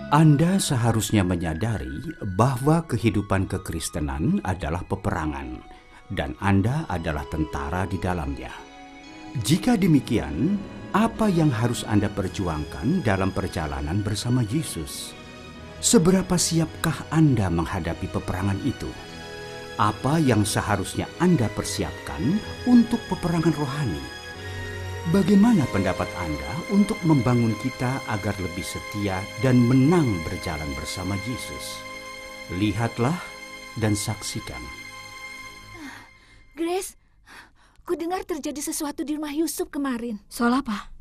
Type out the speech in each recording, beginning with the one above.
Anda seharusnya menyadari bahwa kehidupan kekristenan adalah peperangan, dan Anda adalah tentara di dalamnya. Jika demikian, apa yang harus Anda perjuangkan dalam perjalanan bersama Yesus? Seberapa siapkah Anda menghadapi peperangan itu? Apa yang seharusnya Anda persiapkan untuk peperangan rohani? Bagaimana pendapat Anda untuk membangun kita agar lebih setia dan menang berjalan bersama Yesus? Lihatlah dan saksikan. Grace, ku dengar terjadi sesuatu di rumah Yusuf kemarin. Soal apa?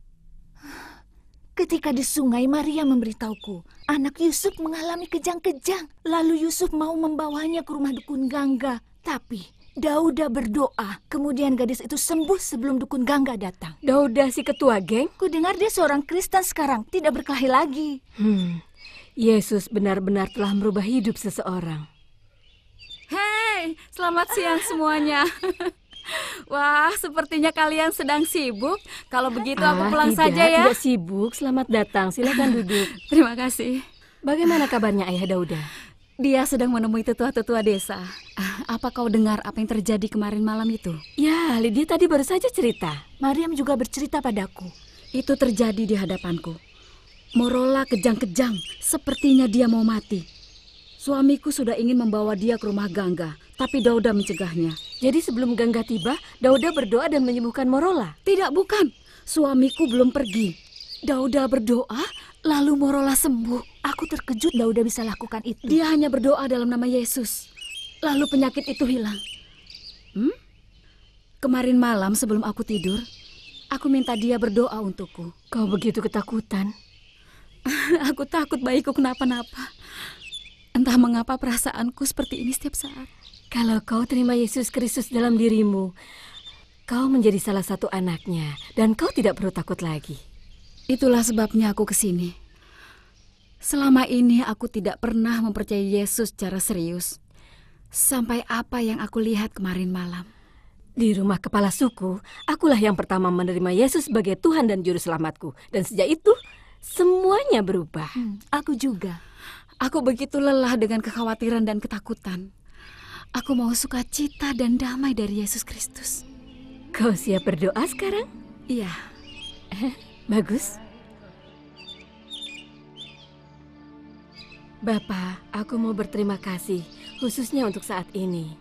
Ketika di sungai, Maria memberitahuku, anak Yusuf mengalami kejang-kejang. Lalu Yusuf mau membawanya ke rumah dukun Gangga. Tapi Dauda berdoa, kemudian gadis itu sembuh sebelum dukun Gangga datang. Dauda si ketua geng? Ku dengar dia seorang Kristen sekarang, tidak berkelahi lagi. Yesus benar-benar telah merubah hidup seseorang. Hei, selamat siang semuanya. Wah, sepertinya kalian sedang sibuk. Kalau begitu aku pulang saja ya. Tidak sibuk, selamat datang. Silakan duduk. Terima kasih. Bagaimana kabarnya Ayah Dauda? Dia sedang menemui tetua-tetua desa. Apa kau dengar apa yang terjadi kemarin malam itu? Ya, Lydia tadi baru saja cerita. Mariam juga bercerita padaku. Itu terjadi di hadapanku. Morola kejang-kejang, sepertinya dia mau mati. Suamiku sudah ingin membawa dia ke rumah Gangga, tapi Dauda mencegahnya. Jadi sebelum Gangga tiba, Dauda berdoa dan menyembuhkan Morola? Tidak, bukan. Suamiku belum pergi. Dauda berdoa, lalu Morola sembuh. Aku terkejut Dauda bisa lakukan itu. Dia hanya berdoa dalam nama Yesus. Lalu penyakit itu hilang. Kemarin malam sebelum aku tidur, aku minta dia berdoa untukku. Kau begitu ketakutan? Aku takut bayiku kenapa-napa. Entah mengapa perasaanku seperti ini setiap saat. Kalau kau terima Yesus Kristus dalam dirimu, kau menjadi salah satu anaknya dan kau tidak perlu takut lagi. Itulah sebabnya aku kesini. Selama ini aku tidak pernah mempercayai Yesus secara serius. Sampai apa yang aku lihat kemarin malam. Di rumah kepala suku, akulah yang pertama menerima Yesus sebagai Tuhan dan Juru Selamatku. Dan sejak itu, semuanya berubah. Aku juga. Aku begitu lelah dengan kekhawatiran dan ketakutan. Aku mau sukacita dan damai dari Yesus Kristus. Kau siap berdoa sekarang? Iya. Bagus. Bapa, aku mau berterima kasih, khususnya untuk saat ini.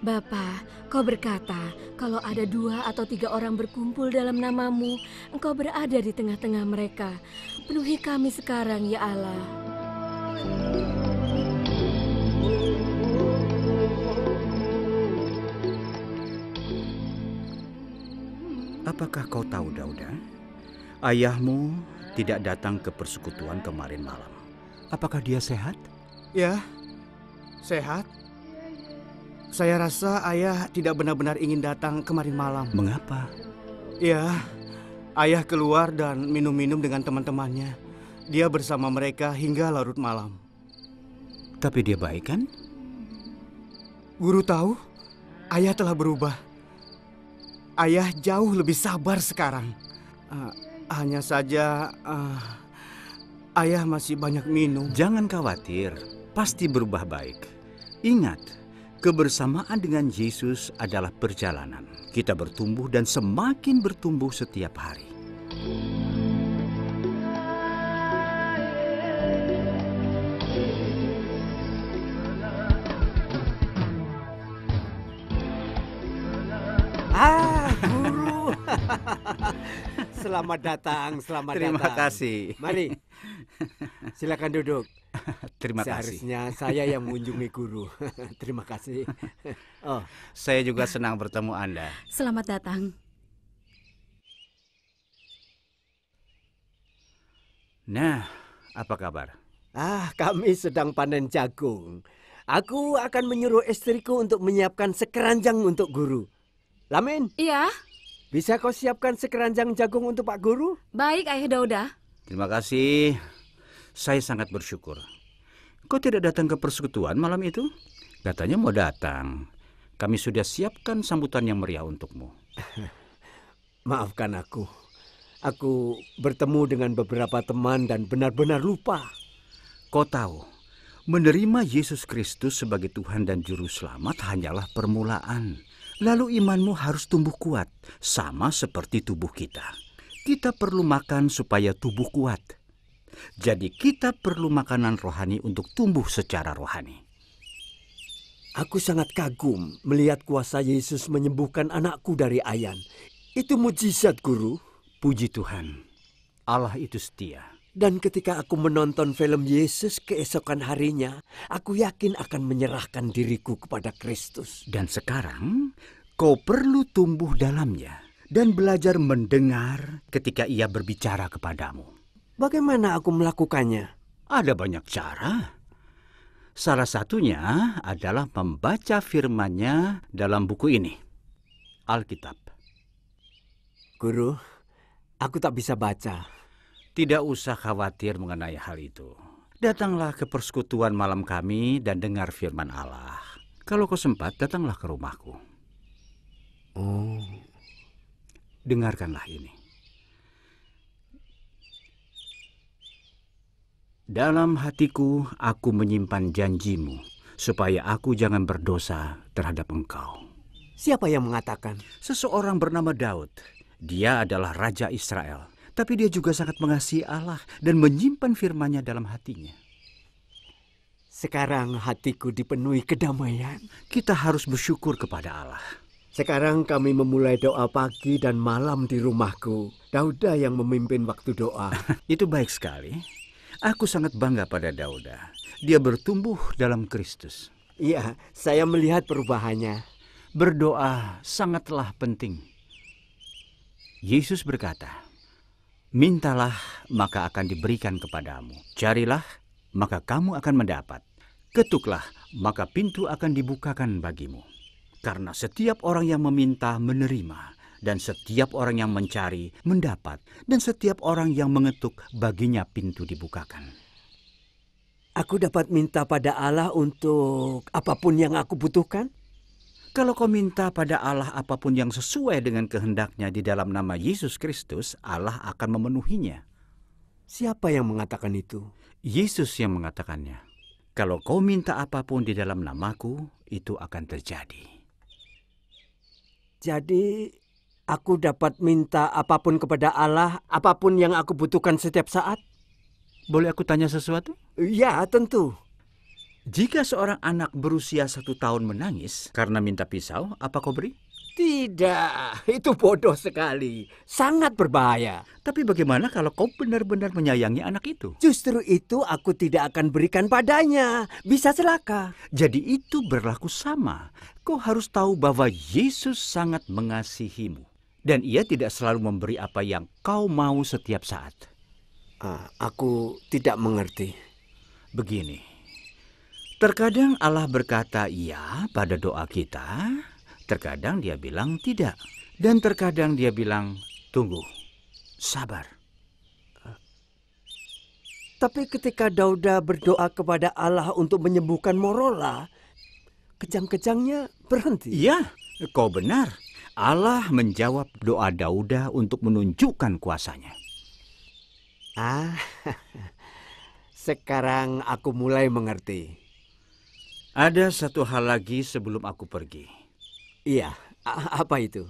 Bapa, kau berkata, kalau ada 2 atau 3 orang berkumpul dalam namamu, engkau berada di tengah-tengah mereka. Penuhi kami sekarang, ya Allah. Apakah kau tahu, Dauda? Ayahmu tidak datang ke persekutuan kemarin malam. Apakah dia sehat? Ya, sehat. Saya rasa ayah tidak benar-benar ingin datang kemarin malam. Mengapa? Ya, ayah keluar dan minum-minum dengan teman-temannya. Dia bersama mereka hingga larut malam. Tapi dia baik kan? Guru tahu, ayah telah berubah. Ayah jauh lebih sabar sekarang. Hanya saja ayah masih banyak minum. Jangan khawatir, pasti berubah baik. Ingat, kebersamaan dengan Yesus adalah perjalanan. Kita bertumbuh dan semakin bertumbuh setiap hari. Guru. Selamat datang, Terima kasih. Mari, silakan duduk. Terima kasih. Seharusnya saya yang mengunjungi guru. Terima kasih. Saya juga senang bertemu Anda. Selamat datang. Nah, apa kabar? Kami sedang panen jagung. Aku akan menyuruh istriku untuk menyiapkan sekeranjang untuk guru. Lamin? Iya. Bisa kau siapkan sekeranjang jagung untuk Pak Guru? Baik, Ayah Dauda. Terima kasih. Saya sangat bersyukur. Kau tidak datang ke persekutuan malam itu? Katanya mau datang. Kami sudah siapkan sambutan yang meriah untukmu. Maafkan aku. Aku bertemu dengan beberapa teman dan benar-benar lupa. Kau tahu, menerima Yesus Kristus sebagai Tuhan dan Juru Selamat hanyalah permulaan. Lalu imanmu harus tumbuh kuat, sama seperti tubuh kita. Kita perlu makan supaya tubuh kuat. Jadi kita perlu makanan rohani untuk tumbuh secara rohani. Aku sangat kagum melihat kuasa Yesus menyembuhkan anakku dari ayan. Itu mujizat, Guru. Puji Tuhan, Allah itu setia. Dan ketika aku menonton film Yesus keesokan harinya, aku yakin akan menyerahkan diriku kepada Kristus. Dan sekarang, kau perlu tumbuh dalamnya dan belajar mendengar ketika ia berbicara kepadamu. Bagaimana aku melakukannya? Ada banyak cara. Salah satunya adalah membaca firman-Nya dalam buku ini, Alkitab. Guru, aku tak bisa baca. Tidak usah khawatir mengenai hal itu. Datanglah ke persekutuan malam kami dan dengar firman Allah. Kalau kau sempat, datanglah ke rumahku. Oh. Dengarkanlah ini. Dalam hatiku aku menyimpan janjimu, supaya aku jangan berdosa terhadap engkau. Siapa yang mengatakan? Seseorang bernama Daud. Dia adalah Raja Israel. Tapi dia juga sangat mengasihi Allah dan menyimpan firman-Nya dalam hatinya. Sekarang hatiku dipenuhi kedamaian. Kita harus bersyukur kepada Allah. Sekarang kami memulai doa pagi dan malam di rumahku. Dauda yang memimpin waktu doa. Itu baik sekali. Aku sangat bangga pada Dauda. Dia bertumbuh dalam Kristus. Iya, saya melihat perubahannya. Berdoa sangatlah penting. Yesus berkata, mintalah, maka akan diberikan kepadamu. Carilah, maka kamu akan mendapat. Ketuklah, maka pintu akan dibukakan bagimu. Karena setiap orang yang meminta menerima, dan setiap orang yang mencari mendapat, dan setiap orang yang mengetuk baginya pintu dibukakan. Aku dapat minta pada Allah untuk apapun yang aku butuhkan? Kalau kau minta pada Allah apapun yang sesuai dengan kehendak-Nya di dalam nama Yesus Kristus, Allah akan memenuhinya. Siapa yang mengatakan itu? Yesus yang mengatakannya. Kalau kau minta apapun di dalam namaku, itu akan terjadi. Jadi, aku dapat minta apapun kepada Allah, apapun yang aku butuhkan setiap saat? Boleh aku tanya sesuatu? Ya, tentu. Jika seorang anak berusia 1 tahun menangis karena minta pisau, apa kau beri? Tidak, itu bodoh sekali. Sangat berbahaya. Tapi bagaimana kalau kau benar-benar menyayangi anak itu? Justru itu aku tidak akan berikan padanya. Bisa celaka. Jadi itu berlaku sama. Kau harus tahu bahwa Yesus sangat mengasihimu. Dan ia tidak selalu memberi apa yang kau mau setiap saat. Aku tidak mengerti. Begini. Terkadang Allah berkata iya pada doa kita, terkadang dia bilang tidak. Dan terkadang dia bilang, tunggu, sabar. Tapi ketika Dauda berdoa kepada Allah untuk menyembuhkan Morola, kejang-kejangnya berhenti. Iya, kau benar. Allah menjawab doa Dauda untuk menunjukkan kuasa-Nya. Sekarang aku mulai mengerti. Ada satu hal lagi sebelum aku pergi. Iya, apa itu?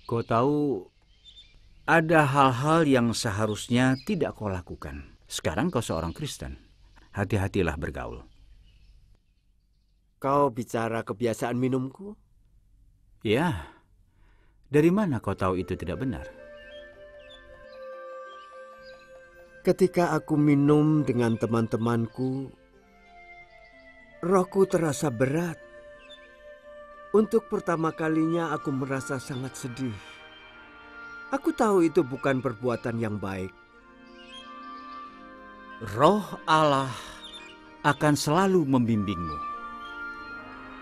Kau tahu, ada hal-hal yang seharusnya tidak kau lakukan. Sekarang kau seorang Kristen. Hati-hatilah bergaul. Kau bicara kebiasaan minumku? Ya, dari mana kau tahu itu tidak benar? Ketika aku minum dengan teman-temanku, rohku terasa berat. Untuk pertama kalinya aku merasa sangat sedih. Aku tahu itu bukan perbuatan yang baik. Roh Allah akan selalu membimbingmu.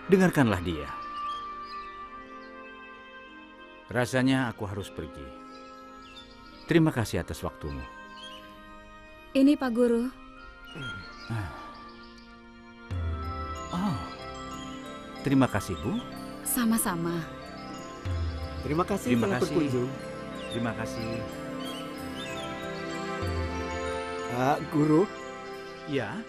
Dengarkanlah dia. Rasanya aku harus pergi. Terima kasih atas waktumu. Ini Pak Guru. Oh, terima kasih, Bu. Sama-sama. Terima kasih telah berkunjung. Terima kasih. Guru, Ya,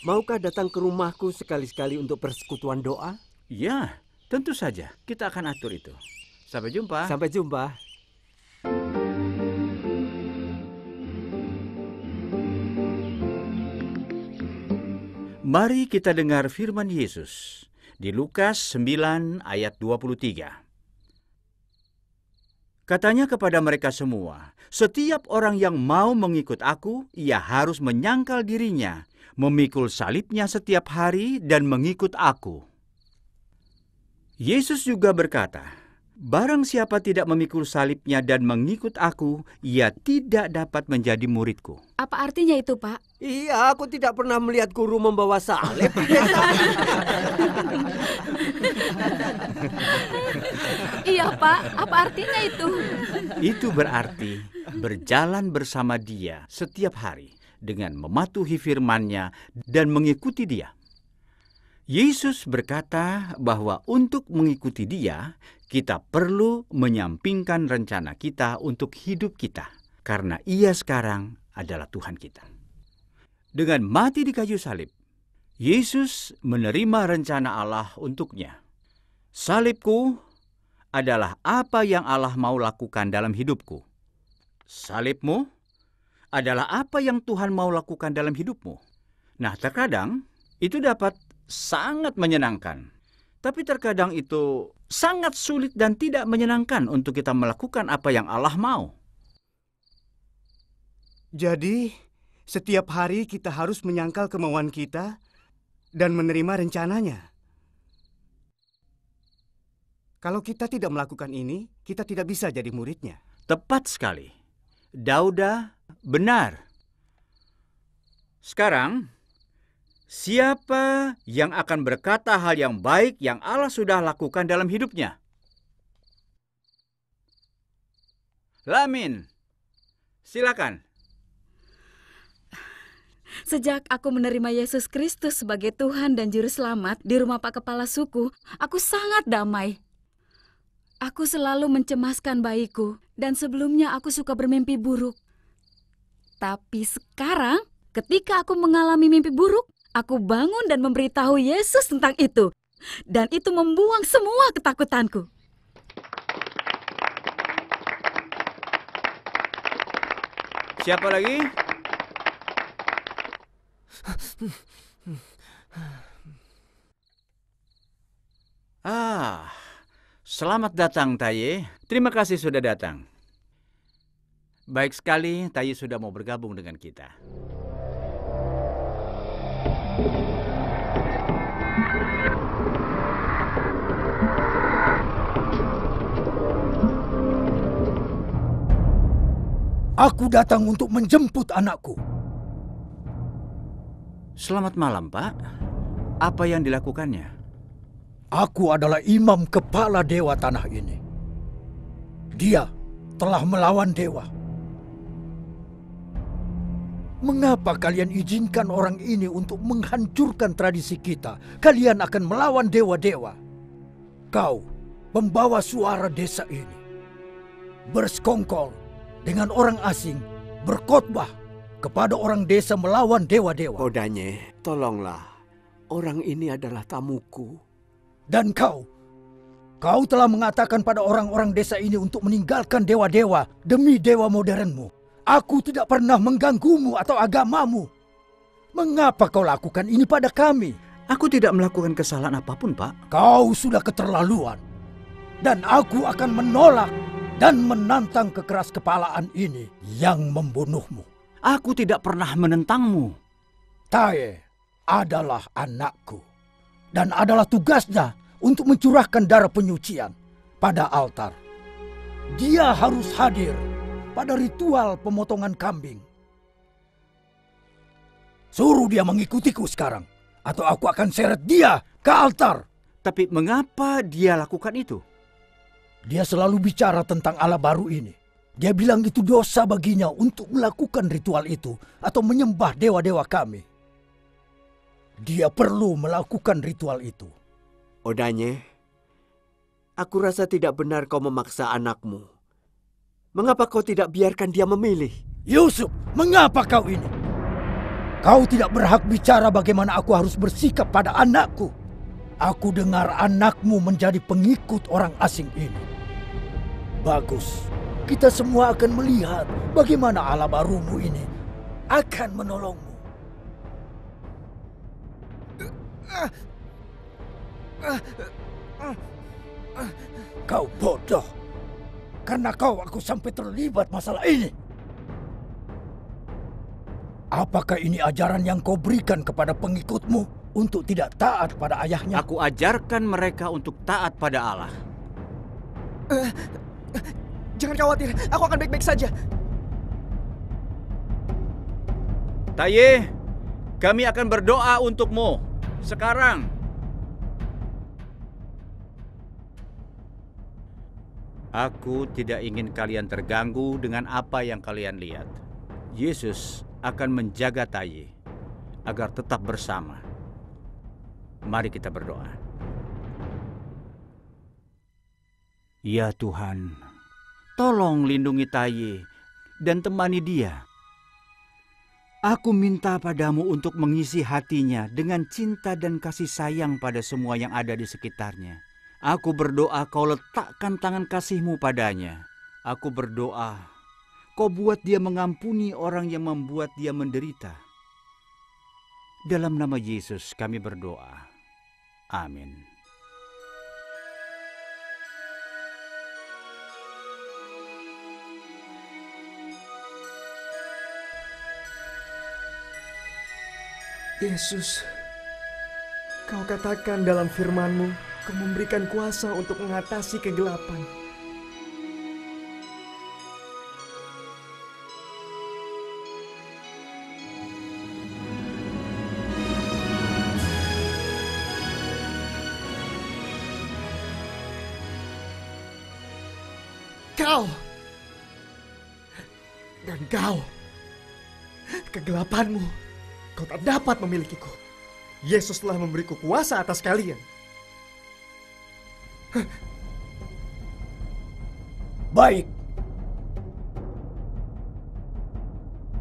Maukah datang ke rumahku sekali-sekali untuk persekutuan doa? ya, tentu saja. Kita akan atur itu. Sampai jumpa. Sampai jumpa. Mari kita dengar firman Yesus di Lukas 9 ayat 23. Katanya kepada mereka semua, setiap orang yang mau mengikut aku, ia harus menyangkal dirinya, memikul salibnya setiap hari dan mengikut aku. Yesus juga berkata, barang siapa tidak memikul salibnya dan mengikut aku, ia tidak dapat menjadi muridku. Apa artinya itu, Pak? Iya, aku tidak pernah melihat guru membawa salib. Iya, Pak. Apa artinya itu? Itu berarti berjalan bersama dia setiap hari dengan mematuhi firman-Nya dan mengikuti dia. Yesus berkata bahwa untuk mengikuti dia, kita perlu menyampingkan rencana kita untuk hidup kita, karena ia sekarang adalah Tuhan kita. Dengan mati di kayu salib, Yesus menerima rencana Allah untuknya. Salibku adalah apa yang Allah mau lakukan dalam hidupku. Salibmu adalah apa yang Tuhan mau lakukan dalam hidupmu. Nah, terkadang itu dapat sangat menyenangkan. Tapi terkadang itu sangat sulit dan tidak menyenangkan untuk kita melakukan apa yang Allah mau. Jadi, setiap hari kita harus menyangkal kemauan kita dan menerima rencananya. Kalau kita tidak melakukan ini, kita tidak bisa jadi muridnya. Tepat sekali. Dauda benar. Sekarang, siapa yang akan berkata hal yang baik yang Allah sudah lakukan dalam hidupnya? Lamin, silakan. Sejak aku menerima Yesus Kristus sebagai Tuhan dan Juru Selamat di rumah Pak Kepala Suku, aku sangat damai. Aku selalu mencemaskan bayiku, dan sebelumnya aku suka bermimpi buruk. Tapi sekarang, ketika aku mengalami mimpi buruk, aku bangun dan memberitahu Yesus tentang itu. Dan itu membuang semua ketakutanku. Siapa lagi? Selamat datang, Taye. Terima kasih sudah datang. Baik sekali, Taye sudah mau bergabung dengan kita. Aku datang untuk menjemput anakku. Selamat malam, Pak. Apa yang dilakukannya? Aku adalah imam kepala dewa tanah ini. Dia telah melawan dewa. Mengapa kalian izinkan orang ini untuk menghancurkan tradisi kita? Kalian akan melawan dewa-dewa. Kau, pembawa suara desa ini, bersekongkol dengan orang asing, berkhotbah kepada orang desa melawan dewa-dewa. Odanye, tolonglah. Orang ini adalah tamuku. Dan kau telah mengatakan pada orang-orang desa ini untuk meninggalkan dewa-dewa demi dewa modernmu. Aku tidak pernah mengganggumu atau agamamu. Mengapa kau lakukan ini pada kami? Aku tidak melakukan kesalahan apapun, Pak. Kau sudah keterlaluan. Dan aku akan menolak dan menantang kekeras-kepalaan ini yang membunuhmu. Aku tidak pernah menentangmu. Taye adalah anakku. Dan adalah tugasnya untuk mencurahkan darah penyucian pada altar. Dia harus hadir pada ritual pemotongan kambing. Suruh dia mengikutiku sekarang, atau aku akan seret dia ke altar. Tapi mengapa dia lakukan itu? Dia selalu bicara tentang Allah baru ini. Dia bilang itu dosa baginya untuk melakukan ritual itu atau menyembah dewa-dewa kami. Dia perlu melakukan ritual itu. Odanye, aku rasa tidak benar kau memaksa anakmu. Mengapa kau tidak biarkan dia memilih? Yusuf, mengapa kau ini? Kau tidak berhak bicara bagaimana aku harus bersikap pada anakku. Aku dengar anakmu menjadi pengikut orang asing ini. Bagus, kita semua akan melihat bagaimana Allah barumu ini akan menolongmu. Kau bodoh. Karena aku sampai terlibat masalah ini. Apakah ini ajaran yang kau berikan kepada pengikutmu untuk tidak taat pada ayahnya? Aku ajarkan mereka untuk taat pada Allah. Jangan khawatir, aku akan baik-baik saja. Taye, kami akan berdoa untukmu sekarang. Aku tidak ingin kalian terganggu dengan apa yang kalian lihat. Yesus akan menjaga Taye agar tetap bersama. Mari kita berdoa. Ya Tuhan, tolong lindungi Taye dan temani dia. Aku minta padamu untuk mengisi hatinya dengan cinta dan kasih sayang pada semua yang ada di sekitarnya. Aku berdoa kau letakkan tangan kasih-Mu padanya. Aku berdoa kau buat dia mengampuni orang yang membuat dia menderita. Dalam nama Yesus kami berdoa. Amin. Yesus, Kau katakan dalam firman-Mu, Kau memberikan kuasa untuk mengatasi kegelapan. Kau dan kau, kegelapanmu, kau tak dapat memilikiku. Yesus telah memberiku kuasa atas kalian. Baik.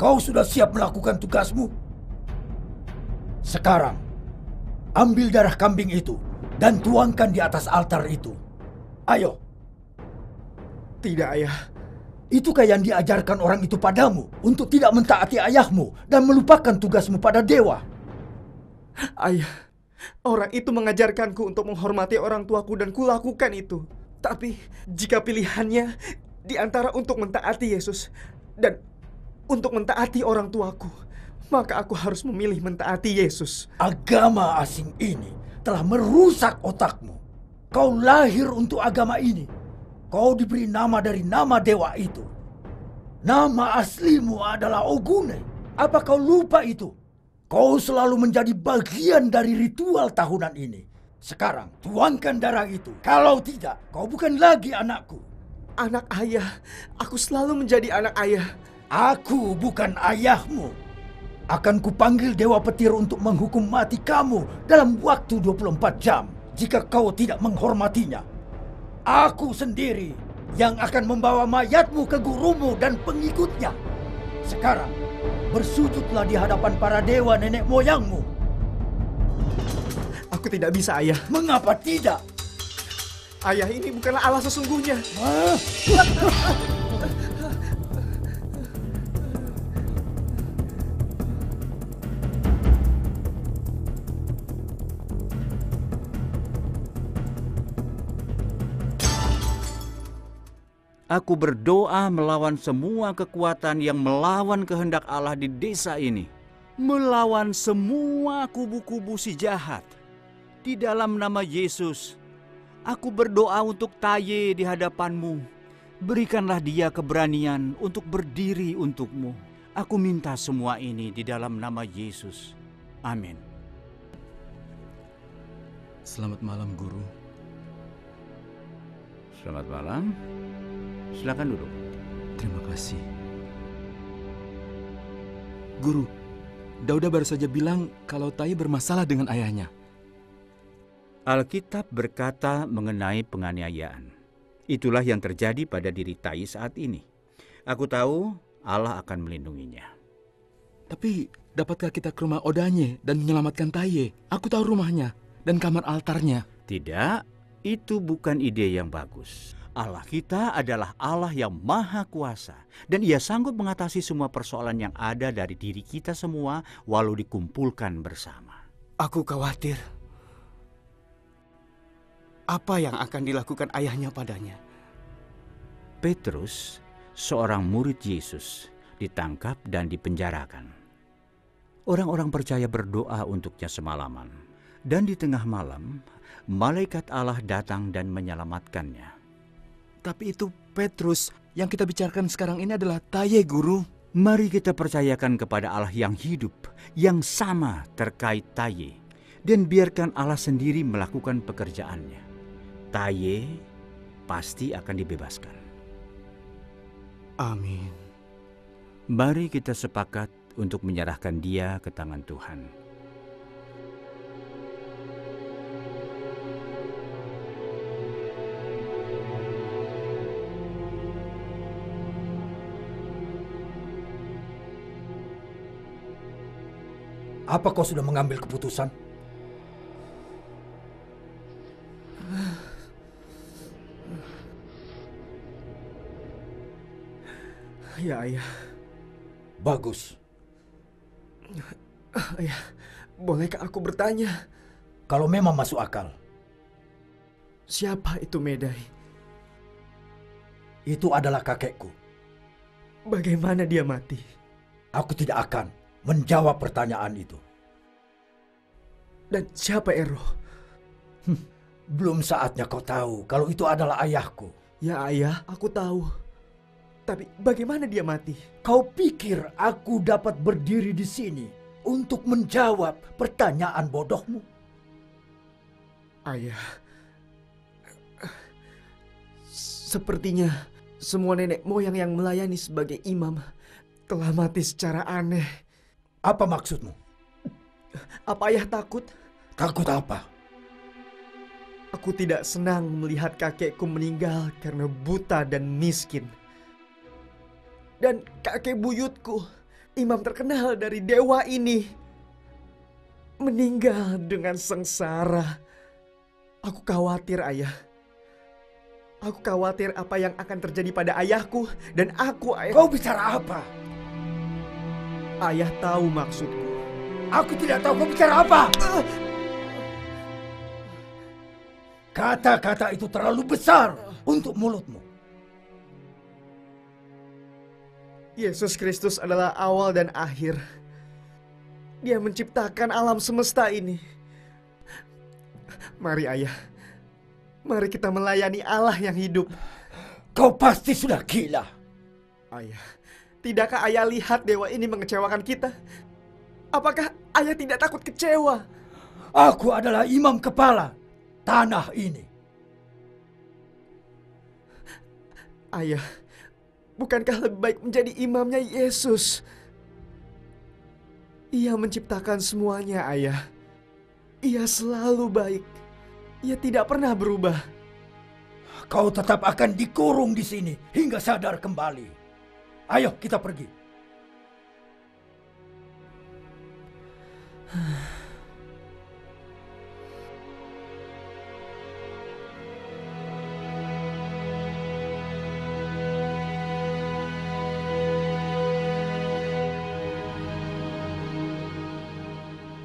Kau sudah siap melakukan tugasmu? Sekarang, ambil darah kambing itu dan tuangkan di atas altar itu. Ayo. Tidak, Ayah. Itukah yang diajarkan orang itu padamu untuk tidak mentaati ayahmu dan melupakan tugasmu pada dewa? Ayah, orang itu mengajarkanku untuk menghormati orang tuaku dan kulakukan itu. Tapi jika pilihannya di antara untuk mentaati Yesus dan untuk mentaati orang tuaku, maka aku harus memilih mentaati Yesus. Agama asing ini telah merusak otakmu. Kau lahir untuk agama ini. Kau diberi nama dari nama dewa itu. Nama aslimu adalah Ogune. Apa kau lupa itu? Kau selalu menjadi bagian dari ritual tahunan ini. Sekarang, tuangkan darah itu. Kalau tidak, kau bukan lagi anakku. Anak ayah, aku selalu menjadi anak ayah. Aku bukan ayahmu. Akan kupanggil Dewa Petir untuk menghukum mati kamu dalam waktu 24 jam jika kau tidak menghormatinya. Aku sendiri yang akan membawa mayatmu ke gurumu dan pengikutnya. Sekarang, bersujudlah di hadapan para dewa nenek moyangmu. Aku tidak bisa, Ayah. Mengapa tidak? Ayah ini bukanlah Allah sesungguhnya. Aku berdoa melawan semua kekuatan yang melawan kehendak Allah di desa ini. Melawan semua kubu-kubu si jahat. Di dalam nama Yesus, aku berdoa untuk Taye di hadapan-Mu. Berikanlah dia keberanian untuk berdiri untuk-Mu. Aku minta semua ini di dalam nama Yesus. Amin. Selamat malam, Guru. Selamat malam. Silakan duduk. Terima kasih. Guru, Dauda baru saja bilang kalau Taye bermasalah dengan ayahnya. Alkitab berkata mengenai penganiayaan. Itulah yang terjadi pada diri Taye saat ini. Aku tahu Allah akan melindunginya. Tapi dapatkah kita ke rumah Odanye dan menyelamatkan Taye? Aku tahu rumahnya dan kamar altarnya. Tidak, itu bukan ide yang bagus. Allah kita adalah Allah yang maha kuasa, dan Ia sanggup mengatasi semua persoalan yang ada dari diri kita semua walau dikumpulkan bersama. Aku khawatir apa yang akan dilakukan ayahnya padanya. Petrus, seorang murid Yesus, ditangkap dan dipenjarakan. Orang-orang percaya berdoa untuknya semalaman, dan di tengah malam, malaikat Allah datang dan menyelamatkannya. Tapi itu Petrus, yang kita bicarakan sekarang ini adalah Taye, Guru. Mari kita percayakan kepada Allah yang hidup, yang sama terkait Taye, dan biarkan Allah sendiri melakukan pekerjaannya. Taye pasti akan dibebaskan. Amin. Mari kita sepakat untuk menyerahkan dia ke tangan Tuhan. Apa kau sudah mengambil keputusan? Ya, Ayah. Bagus. Ayah, bolehkah aku bertanya? Kalau memang masuk akal. Siapa itu Medai? Itu adalah kakekku. Bagaimana dia mati? Aku tidak akan menjawab pertanyaan itu. Dan siapa Ero? Belum saatnya kau tahu kalau itu adalah ayahku. Ya, Ayah, aku tahu. Tapi bagaimana dia mati? Kau pikir aku dapat berdiri di sini untuk menjawab pertanyaan bodohmu? Ayah, sepertinya semua nenek moyang yang melayani sebagai imam telah mati secara aneh. Apa maksudmu? Apa Ayah takut? Takut apa? Aku tidak senang melihat kakekku meninggal karena buta dan miskin. Dan kakek buyutku, imam terkenal dari dewa ini, meninggal dengan sengsara. Aku khawatir, Ayah. Aku khawatir apa yang akan terjadi pada ayahku dan aku, Ayah. Kau bicara apa? Ayah tahu maksudku. Aku tidak tahu kau bicara apa. Kata-kata itu terlalu besar untuk mulutmu. Yesus Kristus adalah awal dan akhir. Dia menciptakan alam semesta ini. Mari, Ayah. Mari kita melayani Allah yang hidup. Kau pasti sudah gila. Ayah, tidakkah Ayah lihat dewa ini mengecewakan kita? Apakah Ayah tidak takut kecewa? Aku adalah imam kepala tanah ini. Ayah, bukankah lebih baik menjadi imamnya Yesus? Ia menciptakan semuanya, Ayah. Ia selalu baik. Ia tidak pernah berubah. Kau tetap akan dikurung di sini hingga sadar kembali. Ayo kita pergi.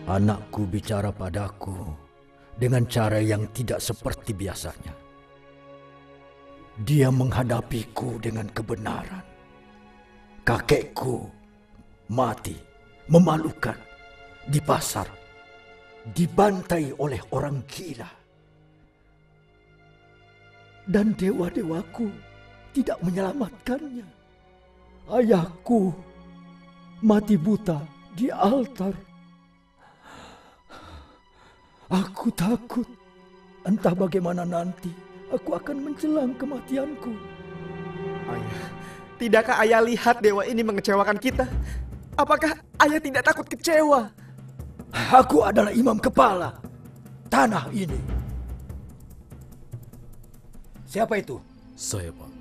Anakku bicara padaku dengan cara yang tidak seperti biasanya. Dia menghadapiku dengan kebenaran. Kakekku mati, memalukan, di pasar, dibantai oleh orang gila. Dan dewa-dewaku tidak menyelamatkannya. Ayahku mati buta di altar. Aku takut, entah bagaimana nanti aku akan menjelang kematianku. Ayah, tidakkah Ayah lihat dewa ini mengecewakan kita? Apakah Ayah tidak takut kecewa? Aku adalah imam kepala tanah ini. Siapa itu? Saya, Pak.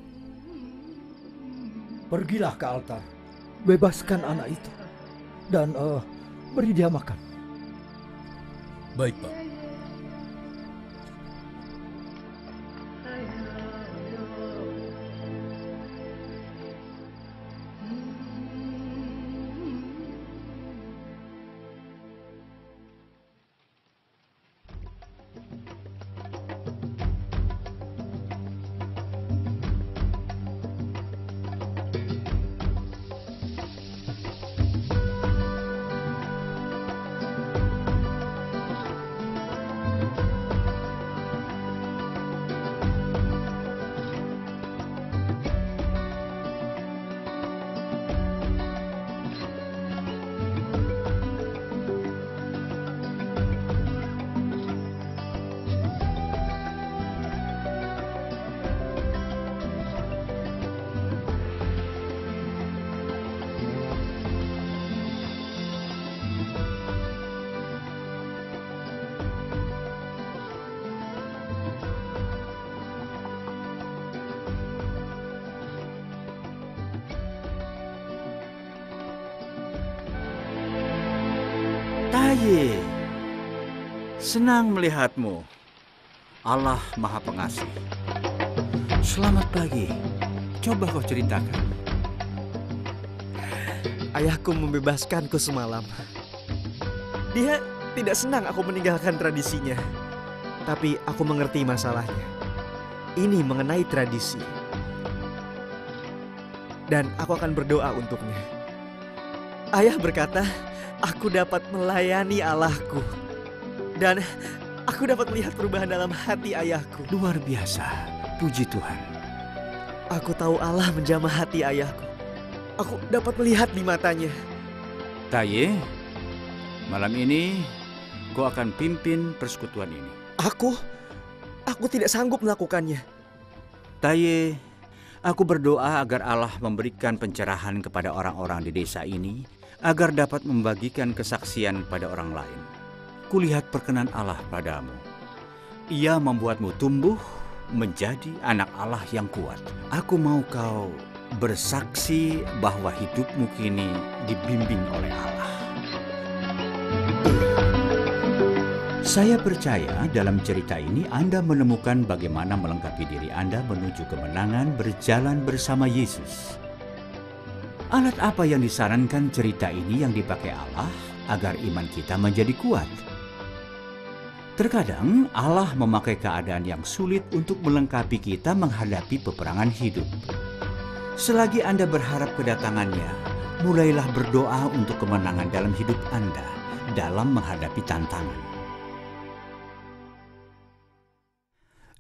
Pergilah ke altar, bebaskan anak itu. Dan beri dia makan. Baik, Pak. Taye, senang melihatmu. Allah Maha Pengasih. Selamat pagi. Coba kau ceritakan. Ayahku membebaskanku semalam. Dia tidak senang aku meninggalkan tradisinya. Tapi aku mengerti masalahnya. Ini mengenai tradisi. Dan aku akan berdoa untuknya. Ayah berkata, aku dapat melayani Allahku. Dan aku dapat melihat perubahan dalam hati ayahku. Luar biasa. Puji Tuhan. Aku tahu Allah menjamah hati ayahku. Aku dapat melihat di matanya. Taye, malam ini kau akan pimpin persekutuan ini. Aku tidak sanggup melakukannya. Taye, aku berdoa agar Allah memberikan pencerahan kepada orang-orang di desa ini, agar dapat membagikan kesaksian pada orang lain. Kulihat perkenan Allah padamu. Ia membuatmu tumbuh menjadi anak Allah yang kuat. Aku mau kau bersaksi bahwa hidupmu kini dibimbing oleh Allah. Saya percaya dalam cerita ini Anda menemukan bagaimana melengkapi diri Anda menuju kemenangan berjalan bersama Yesus. Alat apa yang disarankan cerita ini yang dipakai Allah agar iman kita menjadi kuat? Terkadang Allah memakai keadaan yang sulit untuk melengkapi kita menghadapi peperangan hidup. Selagi Anda berharap kedatangannya, mulailah berdoa untuk kemenangan dalam hidup Anda dalam menghadapi tantangan.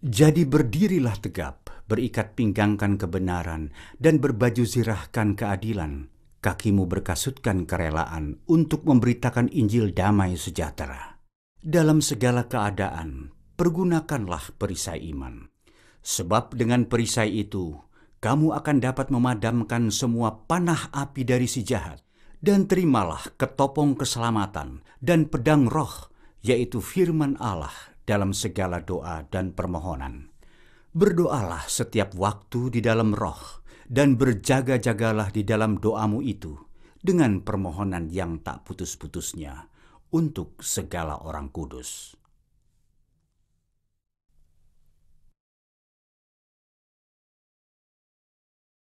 Jadi berdirilah tegap, berikat pinggangkan kebenaran, dan berbaju zirahkan keadilan. Kakimu berkasutkan kerelaan untuk memberitakan Injil damai sejahtera. Dalam segala keadaan, pergunakanlah perisai iman. Sebab dengan perisai itu, kamu akan dapat memadamkan semua panah api dari si jahat. Dan terimalah ketopong keselamatan dan pedang roh, yaitu firman Allah dalam segala doa dan permohonan. Berdoalah setiap waktu di dalam roh, dan berjaga-jagalah di dalam doamu itu, dengan permohonan yang tak putus-putusnya, untuk segala orang kudus.